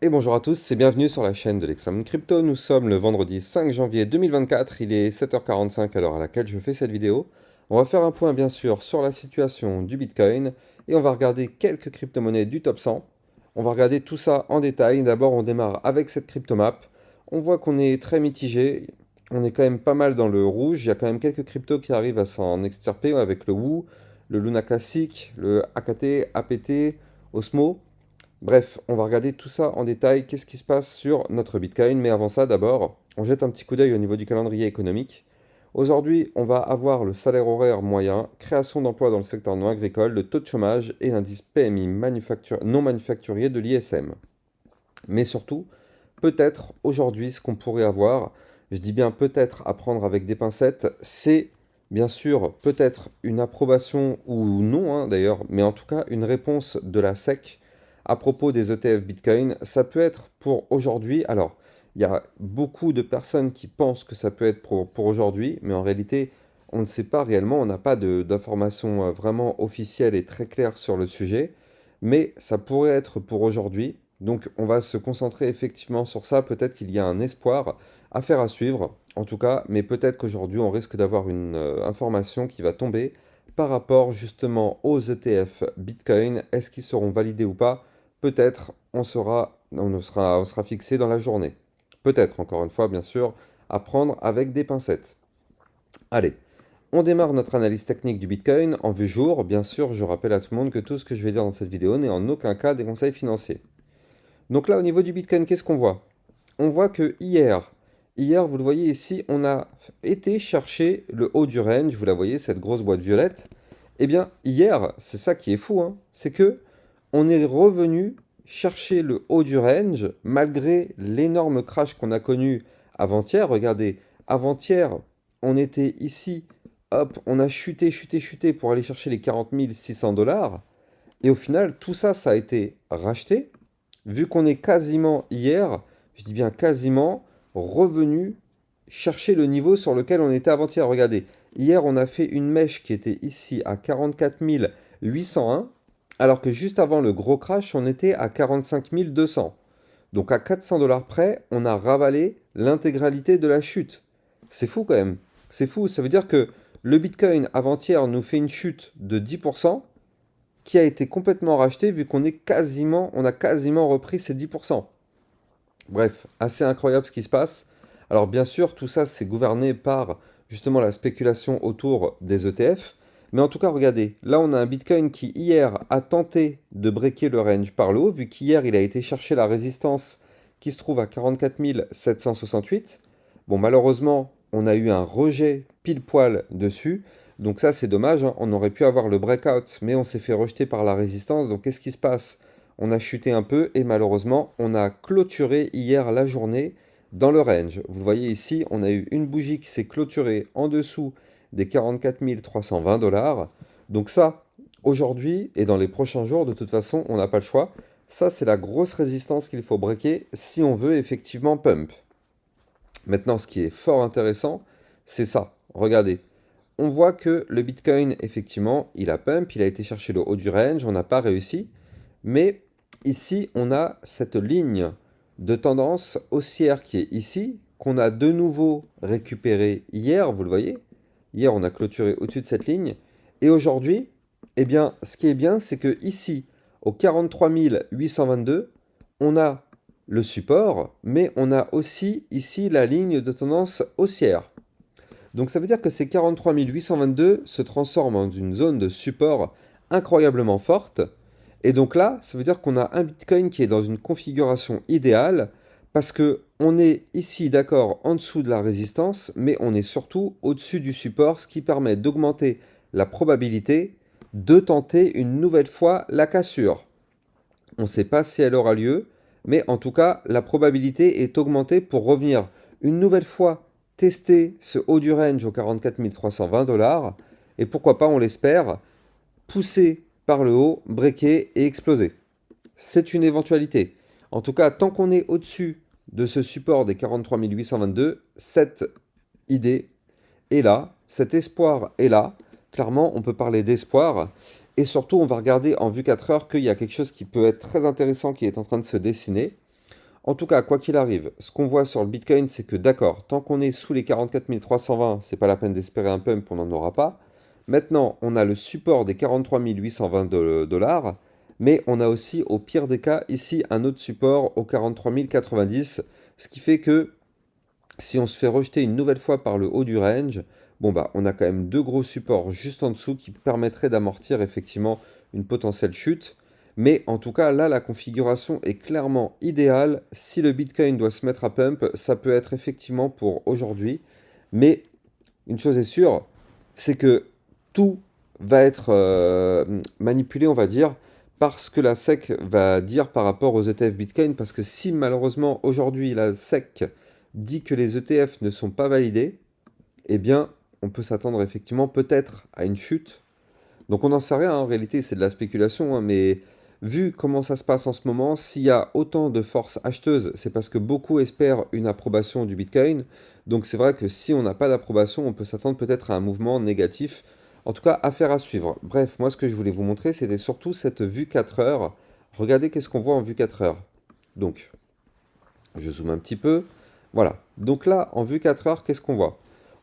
Et bonjour à tous et bienvenue sur la chaîne de l'Examen Crypto. Nous sommes le vendredi 5 janvier 2024, il est 7h45 à l'heure à laquelle je fais cette vidéo. On va faire un point bien sûr sur la situation du Bitcoin et on va regarder quelques crypto-monnaies du top 100. On va regarder tout ça en détail. D'abord on démarre avec cette crypto-map. On voit qu'on est très mitigé, on est quand même pas mal dans le rouge. Il y a quand même quelques cryptos qui arrivent à s'en extirper avec le WU, le Luna Classic, le AKT, APT, Osmo. Bref, on va regarder tout ça en détail, qu'est-ce qui se passe sur notre Bitcoin. Mais avant ça, d'abord, on jette un petit coup d'œil au niveau du calendrier économique. Aujourd'hui, on va avoir le salaire horaire moyen, création d'emplois dans le secteur non agricole, le taux de chômage et l'indice PMI non manufacturier de l'ISM. Mais surtout, peut-être aujourd'hui, ce qu'on pourrait avoir, je dis bien peut-être à prendre avec des pincettes, c'est bien sûr peut-être une approbation ou non d'ailleurs, mais en tout cas une réponse de la SEC à propos des ETF Bitcoin. Ça peut être pour aujourd'hui. Alors, il y a beaucoup de personnes qui pensent que ça peut être pour aujourd'hui, mais en réalité, on ne sait pas réellement, on n'a pas d'informations vraiment officielles et très claires sur le sujet, mais ça pourrait être pour aujourd'hui. Donc on va se concentrer effectivement sur ça. Peut-être qu'il y a un espoir à faire à suivre, en tout cas, mais peut-être qu'aujourd'hui on risque d'avoir une information qui va tomber par rapport justement aux ETF Bitcoin. Est-ce qu'ils seront validés ou pas? Peut-être on sera fixé dans la journée. Peut-être, encore une fois, bien sûr, à prendre avec des pincettes. Allez, on démarre notre analyse technique du Bitcoin en vue jour. Bien sûr, je rappelle à tout le monde que tout ce que je vais dire dans cette vidéo n'est en aucun cas des conseils financiers. Donc là, au niveau du Bitcoin, qu'est-ce qu'on voit? On voit que hier, vous le voyez ici, on a été chercher le haut du range. Vous la voyez, cette grosse boîte violette. Eh bien, hier, c'est ça qui est fou, c'est que on est revenu chercher le haut du range malgré l'énorme crash qu'on a connu avant-hier. Regardez, avant-hier, on était ici, hop, on a chuté, chuté, chuté pour aller chercher les 40 600 dollars. Et au final, tout ça, ça a été racheté, vu qu'on est quasiment hier, je dis bien quasiment, revenu chercher le niveau sur lequel on était avant-hier. Regardez, hier, on a fait une mèche qui était ici à 44 801, alors que juste avant le gros crash, on était à 45 200. Donc à 400 dollars près, on a ravalé l'intégralité de la chute. C'est fou quand même. C'est fou, ça veut dire que le Bitcoin avant-hier nous fait une chute de 10%, qui a été complètement racheté vu on a quasiment repris ces 10%. Bref, assez incroyable ce qui se passe. Alors bien sûr, tout ça c'est gouverné par justement la spéculation autour des ETF. Mais en tout cas, regardez, là on a un Bitcoin qui hier a tenté de breaker le range par le haut, vu qu'hier il a été chercher la résistance qui se trouve à 44 768. Bon, malheureusement, on a eu un rejet pile poil dessus. Donc ça c'est dommage, on aurait pu avoir le breakout, mais on s'est fait rejeter par la résistance. Donc qu'est-ce qui se passe? On a chuté un peu et malheureusement, on a clôturé hier la journée dans le range. Vous le voyez ici, on a eu une bougie qui s'est clôturée en dessous des 44 320 dollars. Donc ça, aujourd'hui et dans les prochains jours, de toute façon, on n'a pas le choix. Ça, c'est la grosse résistance qu'il faut breaker si on veut effectivement pump. Maintenant, ce qui est fort intéressant, c'est ça. Regardez, on voit que le Bitcoin, effectivement, il a pump, il a été chercher le haut du range, on n'a pas réussi. Mais ici, on a cette ligne de tendance haussière qui est ici, qu'on a de nouveau récupérée hier, vous le voyez. Hier, on a clôturé au-dessus de cette ligne. Et aujourd'hui, eh bien, ce qui est bien, c'est que ici, au 43 822, on a le support, mais on a aussi ici la ligne de tendance haussière. Donc ça veut dire que ces 43 822 se transforment en une zone de support incroyablement forte. Et donc là, ça veut dire qu'on a un Bitcoin qui est dans une configuration idéale parce que on est ici, d'accord, en dessous de la résistance, mais on est surtout au-dessus du support, ce qui permet d'augmenter la probabilité de tenter une nouvelle fois la cassure. On ne sait pas si elle aura lieu, mais en tout cas, la probabilité est augmentée pour revenir une nouvelle fois tester ce haut du range aux 44 320 dollars, et pourquoi pas, on l'espère, pousser par le haut, breaker et exploser. C'est une éventualité. En tout cas, tant qu'on est au-dessus de ce support des 43 822, cette idée est là, cet espoir est là. Clairement, on peut parler d'espoir. Et surtout, on va regarder en vue 4 heures qu'il y a quelque chose qui peut être très intéressant qui est en train de se dessiner. En tout cas, quoi qu'il arrive, ce qu'on voit sur le Bitcoin, c'est que d'accord, tant qu'on est sous les 44 320, c'est pas la peine d'espérer un pump, on n'en aura pas. Maintenant, on a le support des 43 820 dollars, mais on a aussi, au pire des cas, ici un autre support aux 43 090, ce qui fait que si on se fait rejeter une nouvelle fois par le haut du range, bon bah on a quand même deux gros supports juste en dessous qui permettraient d'amortir effectivement une potentielle chute. Mais en tout cas, là, la configuration est clairement idéale. Si le Bitcoin doit se mettre à pump, ça peut être effectivement pour aujourd'hui. Mais une chose est sûre, c'est que tout va être manipulé, on va dire, parce que la SEC va dire par rapport aux ETF Bitcoin, parce que si malheureusement aujourd'hui la SEC dit que les ETF ne sont pas validés, eh bien on peut s'attendre effectivement peut-être à une chute. Donc on n'en sait rien, hein, en réalité c'est de la spéculation, hein, mais vu comment ça se passe en ce moment, s'il y a autant de forces acheteuses, c'est parce que beaucoup espèrent une approbation du Bitcoin. Donc c'est vrai que si on n'a pas d'approbation, on peut s'attendre peut-être à un mouvement négatif. En tout cas, affaire à suivre. Bref, moi ce que je voulais vous montrer, c'était surtout cette vue 4 heures. Regardez qu'est-ce qu'on voit en vue 4 heures. Donc, je zoome un petit peu. Voilà. Donc là, en vue 4 heures, qu'est-ce qu'on voit?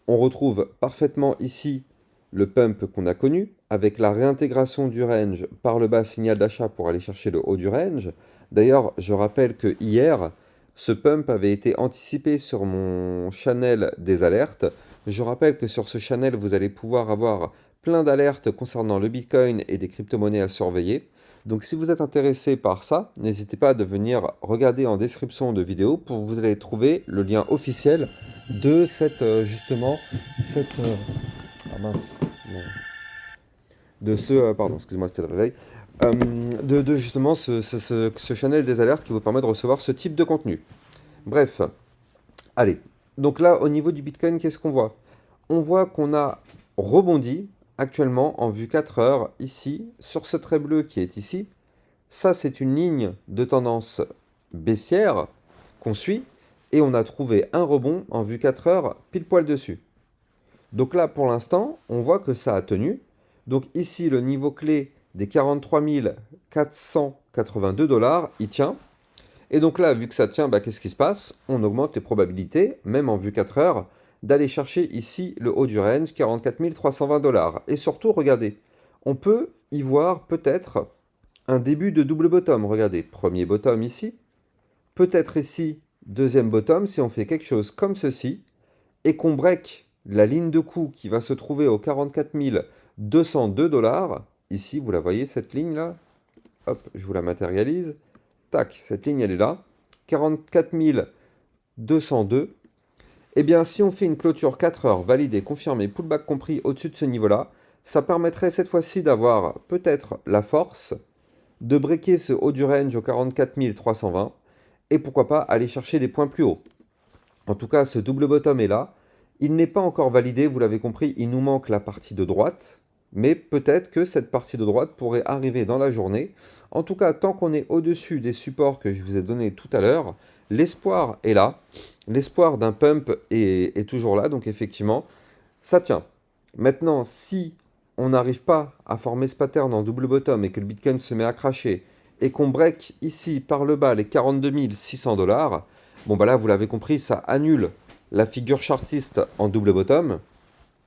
On retrouve parfaitement ici le pump qu'on a connu, avec la réintégration du range par le bas signal d'achat pour aller chercher le haut du range. D'ailleurs, je rappelle que hier, ce pump avait été anticipé sur mon channel des alertes. Je rappelle que sur ce channel, vous allez pouvoir avoir plein d'alertes concernant le Bitcoin et des crypto-monnaies à surveiller. Donc si vous êtes intéressé par ça, n'hésitez pas à venir regarder en description de vidéo pour vous allez trouver le lien officiel de cette justement cette ah mince, non. De ce pardon, excusez-moi, c'était le réveil. De justement ce channel des alertes qui vous permet de recevoir ce type de contenu. Bref, allez. Donc là, au niveau du Bitcoin, qu'est-ce qu'on voit? On voit qu'on a rebondi actuellement en vue 4 heures ici sur ce trait bleu qui est ici. Ça, c'est une ligne de tendance baissière qu'on suit et on a trouvé un rebond en vue 4 heures pile poil dessus. Donc là, pour l'instant, on voit que ça a tenu. Donc ici, le niveau clé des 43 482 dollars, il tient. Et donc là, vu que ça tient, bah, qu'est-ce qui se passe? On augmente les probabilités, même en vue 4 heures, d'aller chercher ici le haut du range, 44 320 dollars. Et surtout, regardez, on peut y voir peut-être un début de double bottom. Regardez, premier bottom ici, peut-être ici, deuxième bottom, si on fait quelque chose comme ceci, et qu'on break la ligne de coût qui va se trouver aux 44 202 dollars, ici, vous la voyez, cette ligne-là, hop, je vous la matérialise, tac, cette ligne, elle est là, 44 202, eh bien, si on fait une clôture 4 heures validée, confirmée, pullback compris au-dessus de ce niveau-là, ça permettrait cette fois-ci d'avoir peut-être la force de breaker ce haut du range au 44 320 et pourquoi pas aller chercher des points plus hauts. En tout cas, ce double bottom est là. Il n'est pas encore validé, vous l'avez compris, il nous manque la partie de droite, mais peut-être que cette partie de droite pourrait arriver dans la journée. En tout cas, tant qu'on est au-dessus des supports que je vous ai donnés tout à l'heure, l'espoir est là. L'espoir d'un pump est toujours là, donc effectivement, ça tient. Maintenant, si on n'arrive pas à former ce pattern en double bottom et que le Bitcoin se met à cracher et qu'on break ici par le bas les 42 600 dollars, bon bah là vous l'avez compris, ça annule la figure chartiste en double bottom.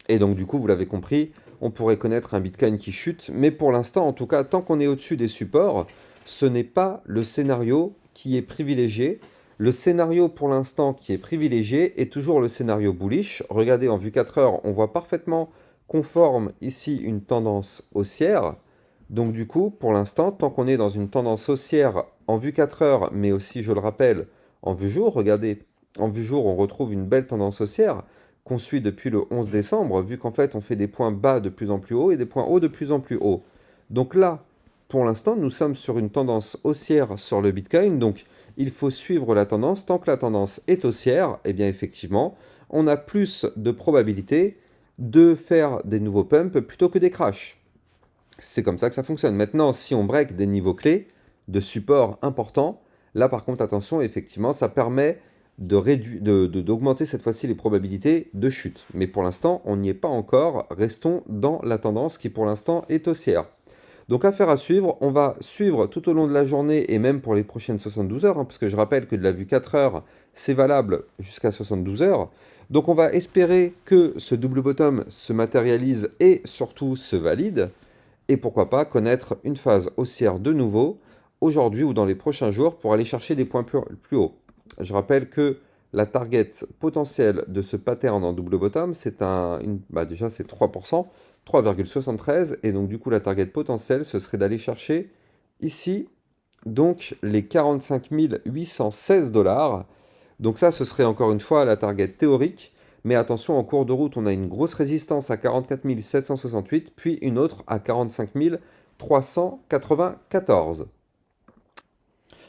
Et donc du coup, vous l'avez compris, on pourrait connaître un Bitcoin qui chute. Mais pour l'instant, en tout cas, tant qu'on est au-dessus des supports, ce n'est pas le scénario qui est privilégié. Le scénario pour l'instant qui est privilégié est toujours le scénario bullish. Regardez, en vue 4 heures, on voit parfaitement qu'on forme ici une tendance haussière. Donc du coup, pour l'instant, tant qu'on est dans une tendance haussière en vue 4 heures, mais aussi, je le rappelle, en vue jour, regardez, en vue jour, on retrouve une belle tendance haussière qu'on suit depuis le 11 décembre, vu qu'en fait, on fait des points bas de plus en plus haut et des points hauts de plus en plus haut. Donc là, pour l'instant, nous sommes sur une tendance haussière sur le Bitcoin, donc il faut suivre la tendance. Tant que la tendance est haussière, eh bien effectivement, on a plus de probabilité de faire des nouveaux pumps plutôt que des crashs. C'est comme ça que ça fonctionne. Maintenant, si on break des niveaux clés de support importants, là par contre, attention, effectivement, ça permet d'augmenter cette fois-ci les probabilités de chute. Mais pour l'instant, on n'y est pas encore. Restons dans la tendance qui pour l'instant est haussière. Donc affaire à suivre, on va suivre tout au long de la journée et même pour les prochaines 72 heures, hein, parce que je rappelle que de la vue 4 heures, c'est valable jusqu'à 72 heures. Donc on va espérer que ce double bottom se matérialise et surtout se valide, et pourquoi pas connaître une phase haussière de nouveau aujourd'hui ou dans les prochains jours pour aller chercher des points plus hauts. Je rappelle que la target potentielle de ce pattern en double bottom, c'est déjà c'est 3%, 3,73, et donc du coup la target potentielle, ce serait d'aller chercher ici, donc les 45 816 $. Donc ça, ce serait encore une fois la target théorique, mais attention, en cours de route, on a une grosse résistance à 44 768, puis une autre à 45 394.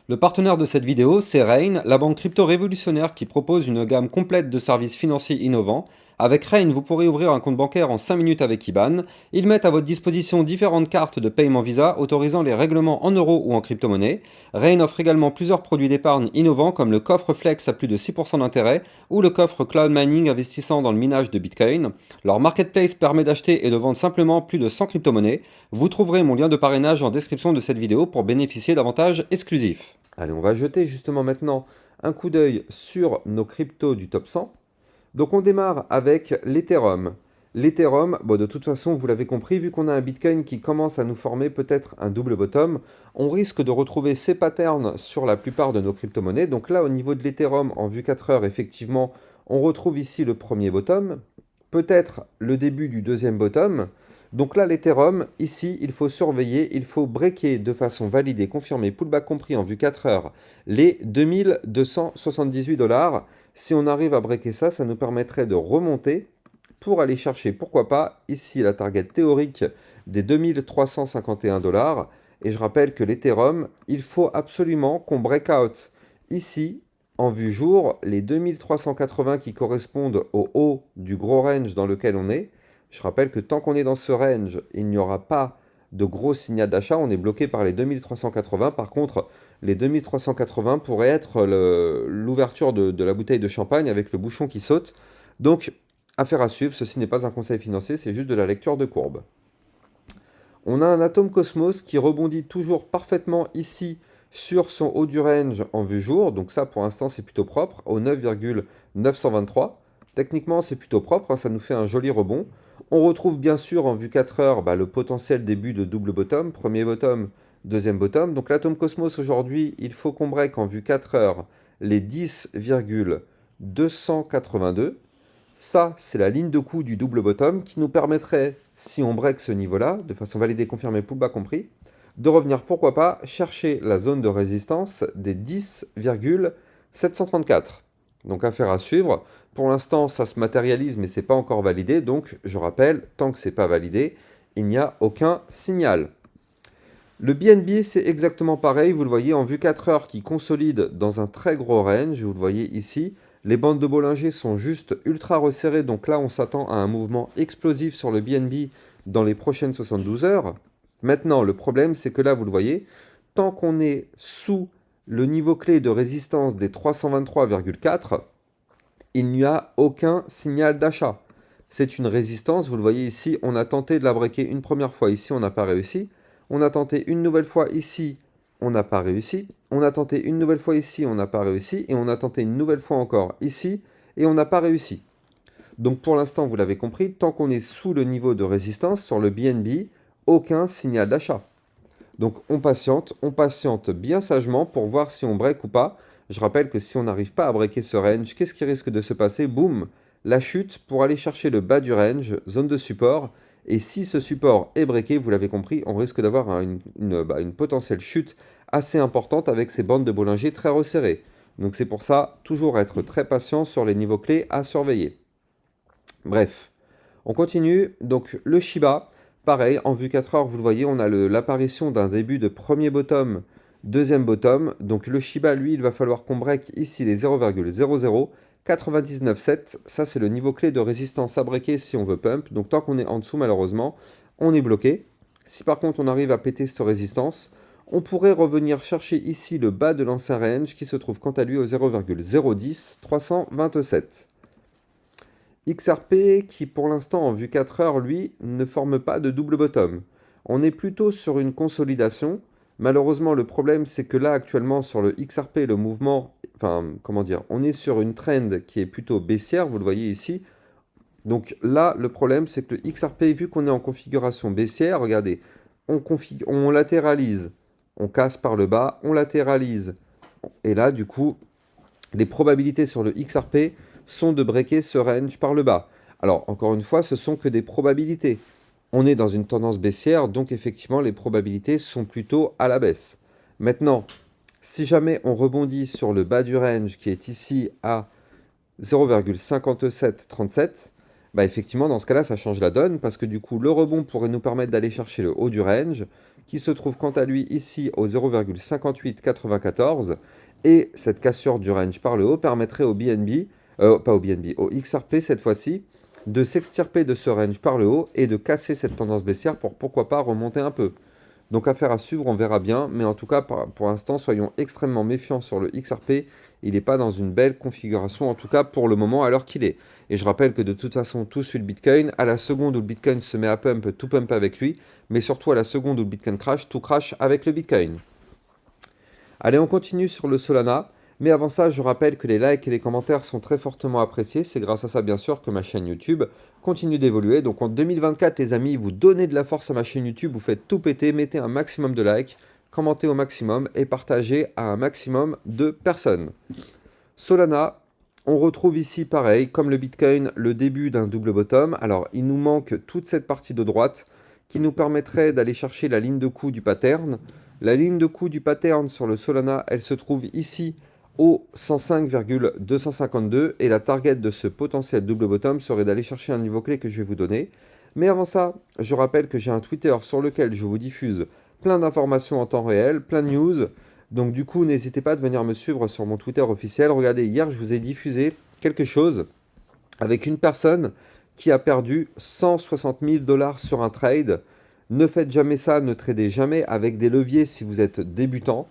Le partenaire de cette vidéo, c'est Rain, la banque crypto révolutionnaire qui propose une gamme complète de services financiers innovants. Avec Rain, vous pourrez ouvrir un compte bancaire en 5 minutes avec IBAN. Ils mettent à votre disposition différentes cartes de paiement Visa autorisant les règlements en euros ou en crypto-monnaie. Rain offre également plusieurs produits d'épargne innovants comme le coffre Flex à plus de 6% d'intérêt ou le coffre Cloud Mining investissant dans le minage de Bitcoin. Leur marketplace permet d'acheter et de vendre simplement plus de 100 crypto-monnaies. Vous trouverez mon lien de parrainage en description de cette vidéo pour bénéficier d'avantages exclusifs. Allez, on va jeter justement maintenant un coup d'œil sur nos cryptos du top 100. Donc on démarre avec l'Ethereum. L'Ethereum, bon, de toute façon, vous l'avez compris, vu qu'on a un Bitcoin qui commence à nous former peut-être un double bottom, on risque de retrouver ces patterns sur la plupart de nos crypto-monnaies. Donc là, au niveau de l'Ethereum, en vue 4 heures, effectivement, on retrouve ici le premier bottom, peut-être le début du deuxième bottom. Donc là, l'Ethereum, ici, il faut surveiller, il faut breaker de façon validée, confirmée, pullback compris en vue 4 heures, les 2278 $. Si on arrive à breaker ça, ça nous permettrait de remonter pour aller chercher, pourquoi pas, ici la target théorique des 2351 $. Et je rappelle que l'Ethereum, il faut absolument qu'on break out ici, en vue jour, les 2380 qui correspondent au haut du gros range dans lequel on est. Je rappelle que tant qu'on est dans ce range, il n'y aura pas de gros signal d'achat. On est bloqué par les 2380. Par contre, les 2380 pourraient être l'ouverture de la bouteille de champagne avec le bouchon qui saute. Donc, affaire à suivre. Ceci n'est pas un conseil financier, c'est juste de la lecture de courbe. On a un Atom Cosmos qui rebondit toujours parfaitement ici sur son haut du range en vue jour. Donc ça, pour l'instant, c'est plutôt propre, au 9,923. Techniquement, c'est plutôt propre, hein, ça nous fait un joli rebond. On retrouve bien sûr en vue 4 heures le potentiel début de double bottom, premier bottom, deuxième bottom. Donc l'Atom Cosmos aujourd'hui, il faut qu'on break en vue 4 heures les 10,282. Ça, c'est la ligne de coup du double bottom qui nous permettrait, si on break ce niveau-là, de façon validée, confirmée, pullback compris, de revenir, pourquoi pas, chercher la zone de résistance des 10,734. Donc affaire à suivre. Pour l'instant, ça se matérialise, mais ce n'est pas encore validé. Donc, je rappelle, tant que ce n'est pas validé, il n'y a aucun signal. Le BNB, c'est exactement pareil. Vous le voyez en vue 4 heures qui consolide dans un très gros range. Vous le voyez ici. Les bandes de Bollinger sont juste ultra resserrées. Donc là, on s'attend à un mouvement explosif sur le BNB dans les prochaines 72 heures. Maintenant, le problème, c'est que là, vous le voyez, tant qu'on est sous le niveau clé de résistance des 323,4, il n'y a aucun signal d'achat. C'est une résistance, vous le voyez ici, on a tenté de la breaker une première fois ici, on n'a pas réussi. On a tenté une nouvelle fois ici, on n'a pas réussi. On a tenté une nouvelle fois ici, on n'a pas réussi. Et on a tenté une nouvelle fois encore ici, et on n'a pas réussi. Donc pour l'instant, vous l'avez compris, tant qu'on est sous le niveau de résistance sur le BNB, aucun signal d'achat. Donc on patiente bien sagement pour voir si on break ou pas. Je rappelle que si on n'arrive pas à breaker ce range, qu'est-ce qui risque de se passer? Boum, la chute pour aller chercher le bas du range, zone de support. Et si ce support est breaké, vous l'avez compris, on risque d'avoir une potentielle chute assez importante avec ces bandes de Bollinger très resserrées. Donc c'est pour ça, toujours être très patient sur les niveaux clés à surveiller. Bref, on continue. Donc le Shiba, pareil, en vue 4 heures, vous le voyez, on a l'apparition d'un début de premier bottom, deuxième bottom. Donc le Shiba, lui, il va falloir qu'on break ici les 0,00997. Ça, c'est le niveau clé de résistance à breaker si on veut pump. Donc tant qu'on est en dessous, malheureusement, on est bloqué. Si par contre on arrive à péter cette résistance, on pourrait revenir chercher ici le bas de l'ancien range qui se trouve quant à lui au 0,010,327. XRP qui pour l'instant en vue 4 heures lui ne forme pas de double bottom. On est plutôt sur une consolidation. Malheureusement, le problème, c'est que là, actuellement, sur le XRP, le mouvement, enfin, comment dire, on est sur une trend qui est plutôt baissière, vous le voyez ici. Donc là, le problème, c'est que le XRP, vu qu'on est en configuration baissière, regardez, on latéralise, on casse par le bas, on latéralise. Et là, du coup, les probabilités sur le XRP sont de breaker ce range par le bas. Alors, encore une fois, ce sont que des probabilités. On est dans une tendance baissière, donc effectivement, les probabilités sont plutôt à la baisse. Maintenant, si jamais on rebondit sur le bas du range qui est ici à 0,5737, bah effectivement, dans ce cas-là, ça change la donne parce que du coup, le rebond pourrait nous permettre d'aller chercher le haut du range qui se trouve quant à lui ici au 0,5894 et cette cassure du range par le haut permettrait au BNB, pas au BNB, au XRP cette fois-ci, de s'extirper de ce range par le haut et de casser cette tendance baissière pour pourquoi pas remonter un peu. Donc affaire à suivre, on verra bien, mais en tout cas pour l'instant soyons extrêmement méfiants sur le XRP, il n'est pas dans une belle configuration, en tout cas pour le moment à l'heure qu'il est. Et je rappelle que de toute façon tout suit le Bitcoin, à la seconde où le Bitcoin se met à pump, tout pump avec lui, mais surtout à la seconde où le Bitcoin crash, tout crash avec le Bitcoin. Allez, on continue sur le Solana. Mais avant ça, je rappelle que les likes et les commentaires sont très fortement appréciés. C'est grâce à ça, bien sûr, que ma chaîne YouTube continue d'évoluer. Donc en 2024, les amis, vous donnez de la force à ma chaîne YouTube, vous faites tout péter, mettez un maximum de likes, commentez au maximum et partagez à un maximum de personnes. Solana, on retrouve ici, pareil, comme le Bitcoin, le début d'un double bottom. Alors, il nous manque toute cette partie de droite qui nous permettrait d'aller chercher la ligne de coup du pattern. La ligne de coup du pattern sur le Solana, elle se trouve ici au 105,252 et la target de ce potentiel double bottom serait d'aller chercher un niveau clé que je vais vous donner. Mais avant ça, je rappelle que j'ai un Twitter sur lequel je vous diffuse plein d'informations en temps réel, plein de news. Donc du coup, n'hésitez pas à venir me suivre sur mon Twitter officiel. Regardez, hier, je vous ai diffusé quelque chose avec une personne qui a perdu 160 000 $ sur un trade. Ne faites jamais ça, ne tradez jamais avec des leviers si vous êtes débutant.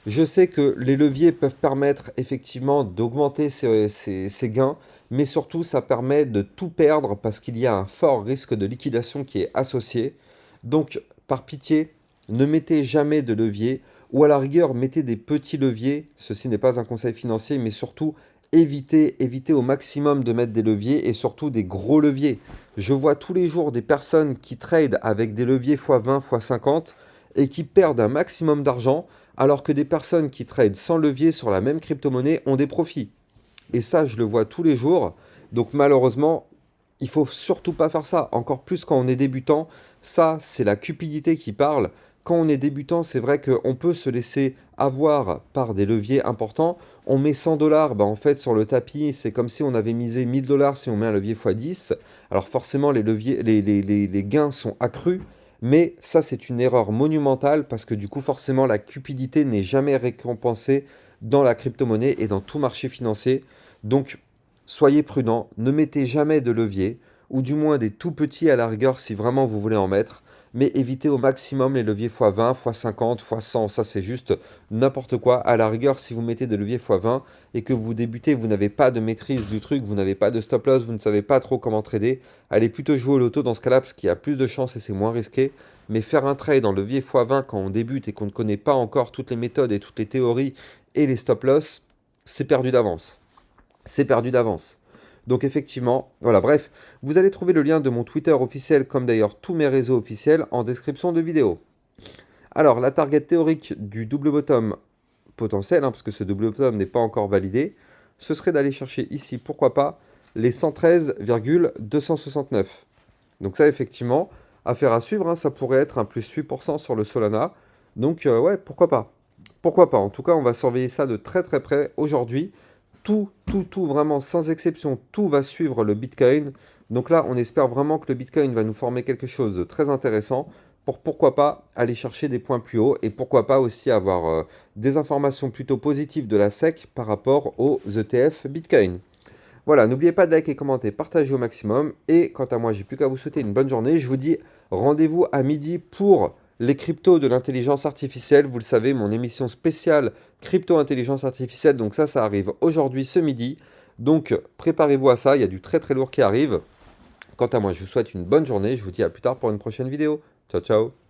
Je sais que les leviers peuvent permettre effectivement d'augmenter ses gains, mais surtout ça permet de tout perdre parce qu'il y a un fort risque de liquidation qui est associé. Donc par pitié, ne mettez jamais de levier ou à la rigueur mettez des petits leviers. Ceci n'est pas un conseil financier, mais surtout évitez au maximum de mettre des leviers et surtout des gros leviers. Je vois tous les jours des personnes qui tradent avec des leviers x20, x50 et qui perdent un maximum d'argent alors que des personnes qui tradent sans levier sur la même crypto-monnaie ont des profits. Et ça, je le vois tous les jours. Donc malheureusement, il faut surtout pas faire ça. Encore plus quand on est débutant, ça, c'est la cupidité qui parle. Quand on est débutant, c'est vrai qu'on peut se laisser avoir par des leviers importants. On met 100 $, bah en fait, sur le tapis, c'est comme si on avait misé 1000 $ si on met un levier x10. Alors forcément, les gains sont accrus. Mais ça, c'est une erreur monumentale parce que du coup, forcément, la cupidité n'est jamais récompensée dans la crypto-monnaie et dans tout marché financier. Donc, soyez prudents, ne mettez jamais de levier, ou du moins des tout petits à la rigueur si vraiment vous voulez en mettre, mais évitez au maximum les leviers x20, x50, x100, ça c'est juste n'importe quoi. À la rigueur, si vous mettez des leviers x20 et que vous débutez, vous n'avez pas de maîtrise du truc, vous n'avez pas de stop loss, vous ne savez pas trop comment trader, allez plutôt jouer au loto dans ce cas-là parce qu'il y a plus de chances et c'est moins risqué. Mais faire un trade en levier x20 quand on débute et qu'on ne connaît pas encore toutes les méthodes et toutes les théories et les stop loss, c'est perdu d'avance. C'est perdu d'avance. Donc effectivement, voilà, bref, vous allez trouver le lien de mon Twitter officiel, comme d'ailleurs tous mes réseaux officiels, en description de vidéo. Alors, la target théorique du double bottom potentiel, parce que ce double bottom n'est pas encore validé, ce serait d'aller chercher ici, pourquoi pas, les 113,269. Donc ça, effectivement, affaire à suivre, ça pourrait être un plus 8% sur le Solana. Donc ouais, pourquoi pas. Pourquoi pas. En tout cas, on va surveiller ça de très très près aujourd'hui. Tout, vraiment, sans exception, tout va suivre le Bitcoin. Donc là, on espère vraiment que le Bitcoin va nous former quelque chose de très intéressant pour pourquoi pas aller chercher des points plus hauts et pourquoi pas aussi avoir des informations plutôt positives de la SEC par rapport aux ETF Bitcoin. Voilà, n'oubliez pas de liker et commenter, partager au maximum. Et quant à moi, j'ai plus qu'à vous souhaiter une bonne journée. Je vous dis rendez-vous à midi pour les cryptos de l'intelligence artificielle. Vous le savez, mon émission spéciale crypto-intelligence artificielle. Donc ça arrive aujourd'hui, ce midi. Donc préparez-vous à ça, il y a du très très lourd qui arrive. Quant à moi, je vous souhaite une bonne journée. Je vous dis à plus tard pour une prochaine vidéo. Ciao, ciao.